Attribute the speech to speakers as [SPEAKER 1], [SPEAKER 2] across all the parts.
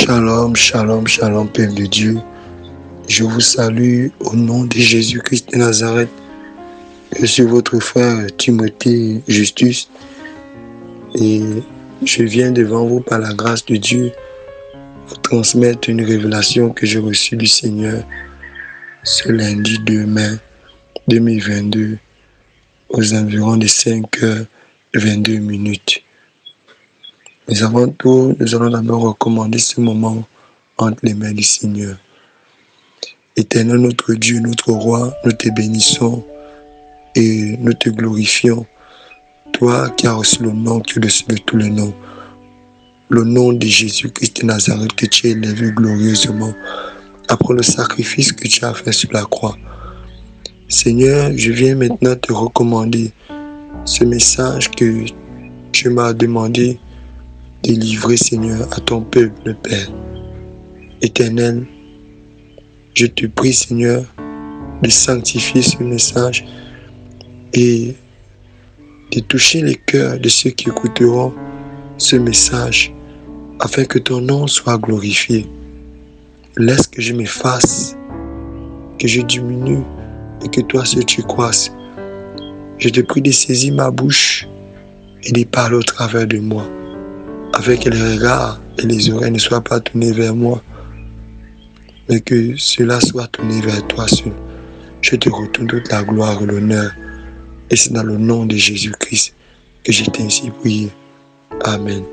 [SPEAKER 1] Shalom, shalom, shalom, peuple de Dieu. Je vous salue au nom de Jésus-Christ de Nazareth. Je suis votre frère Timothée Justus et je viens devant vous par la grâce de Dieu vous transmettre une révélation que j'ai reçue du Seigneur ce lundi 2 mai 2022 aux environs de 5h22. Mais avant tout, nous allons d'abord recommander ce moment entre les mains du Seigneur. Éternel notre Dieu, notre Roi, nous te bénissons et nous te glorifions. Toi qui as reçu le nom qui est au-dessus de tous les noms, le nom de Jésus-Christ de Nazareth que tu as élevé glorieusement après le sacrifice que tu as fait sur la croix. Seigneur, je viens maintenant te recommander ce message que tu m'as demandé de livrer, Seigneur, à ton peuple, le Père. Éternel, je te prie, Seigneur, de sanctifier ce message et de toucher les cœurs de ceux qui écouteront ce message afin que ton nom soit glorifié. Laisse que je m'efface, que je diminue et que toi seul tu croisses. Je te prie de saisir ma bouche et de parler au travers de moi, afin que les regards et les oreilles ne soient pas tournés vers moi, mais que cela soit tourné vers toi seul. Je te retourne toute la gloire et l'honneur, et c'est dans le nom de Jésus-Christ que je t'ai ainsi prié. Amen.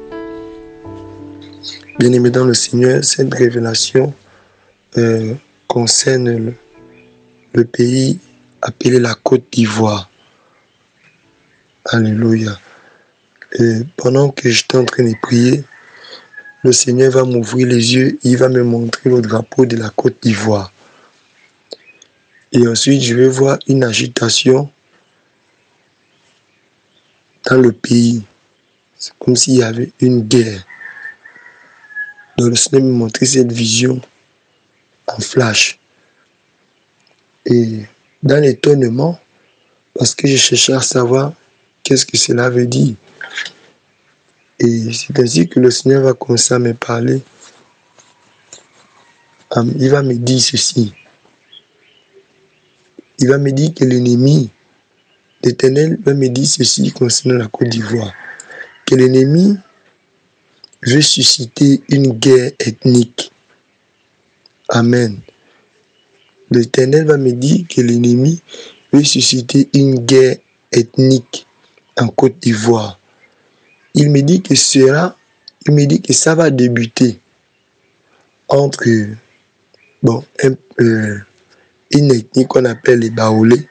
[SPEAKER 1] Bien-aimé dans le Seigneur, cette révélation concerne le pays appelé la Côte d'Ivoire. Alléluia. Et pendant que j'étais en train de prier, le Seigneur va m'ouvrir les yeux, il va me montrer le drapeau de la Côte d'Ivoire. Et ensuite, je vais voir une agitation dans le pays. C'est comme s'il y avait une guerre. Donc le Seigneur me montrait cette vision en flash. Et dans l'étonnement, parce que je cherchais à savoir qu'est-ce que cela veut dire. Et c'est ainsi que le Seigneur va commencer à me parler. Il va me dire ceci. Il va me dire que l'ennemi, l'Éternel va me dire ceci concernant la Côte d'Ivoire. Que l'ennemi veut susciter une guerre ethnique. Amen. L'Éternel va me dire que l'ennemi veut susciter une guerre ethnique en Côte d'Ivoire. Il me dit que ça va débuter entre une ethnie qu'on appelle les Baoulés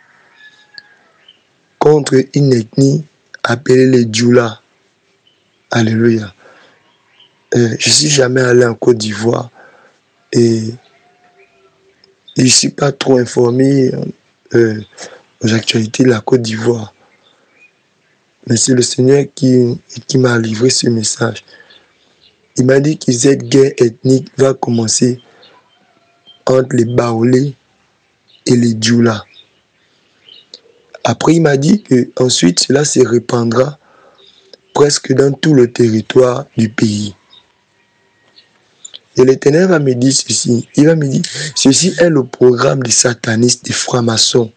[SPEAKER 1] contre une ethnie appelée les Dioula. Alléluia. Je suis jamais allé en Côte d'Ivoire et je ne suis pas trop informé aux actualités de la Côte d'Ivoire. Mais c'est le Seigneur qui m'a livré ce message. Il m'a dit que cette guerre ethnique va commencer entre les Baoulés et les Dioula. Après, il m'a dit que ensuite cela se répandra presque dans tout le territoire du pays. Et l'Éternel va me dire ceci. Il va me dire, ceci est le programme des satanistes, des francs-maçons,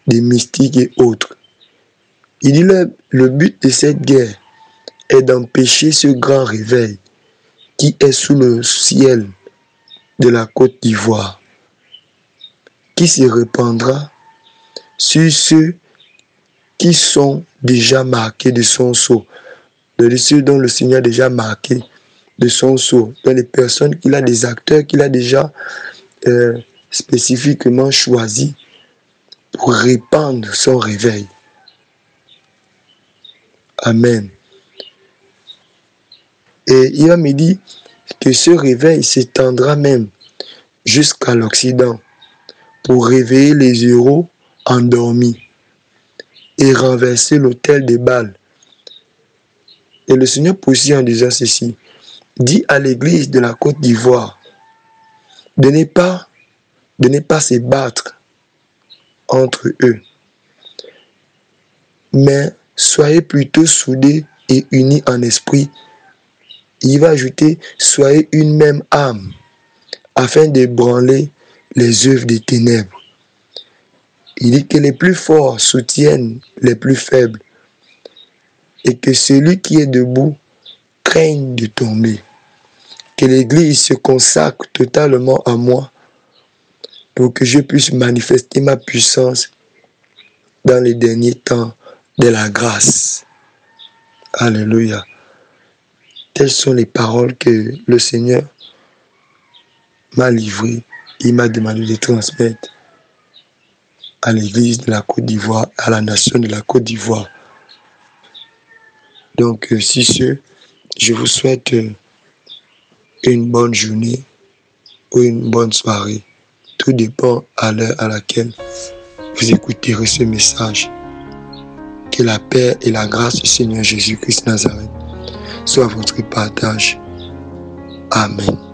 [SPEAKER 1] des mystiques et autres. Il dit, le but de cette guerre est d'empêcher ce grand réveil qui est sous le ciel de la Côte d'Ivoire, qui se répandra sur ceux qui sont déjà marqués de son sceau, de ceux dont le Seigneur a déjà marqué de son sceau, dans les personnes qu'il a, des acteurs qu'il a déjà spécifiquement choisis pour répandre son réveil. Amen. Et il va me dire que ce réveil s'étendra même jusqu'à l'Occident pour réveiller les héros endormis et renverser l'autel des Baals. Et le Seigneur poursuit en disant ceci. Dit à l'église de la Côte d'Ivoire de ne pas se battre entre eux, mais soyez plutôt soudés et unis en esprit Il va ajouter, soyez une même âme, afin d'ébranler les œuvres des ténèbres. Il dit que les plus forts soutiennent les plus faibles, et que celui qui est debout craigne de tomber. Que l'Église se consacre totalement à moi, pour que je puisse manifester ma puissance dans les derniers temps de la grâce. Alléluia. Telles sont les paroles que le Seigneur m'a livrées. Il m'a demandé de transmettre à l'Église de la Côte d'Ivoire, à la nation de la Côte d'Ivoire. Donc, si ce, je vous souhaite une bonne journée ou une bonne soirée. Tout dépend à l'heure à laquelle vous écouterez ce message. Que la paix et la grâce du Seigneur Jésus-Christ Nazareth soient votre partage. Amen.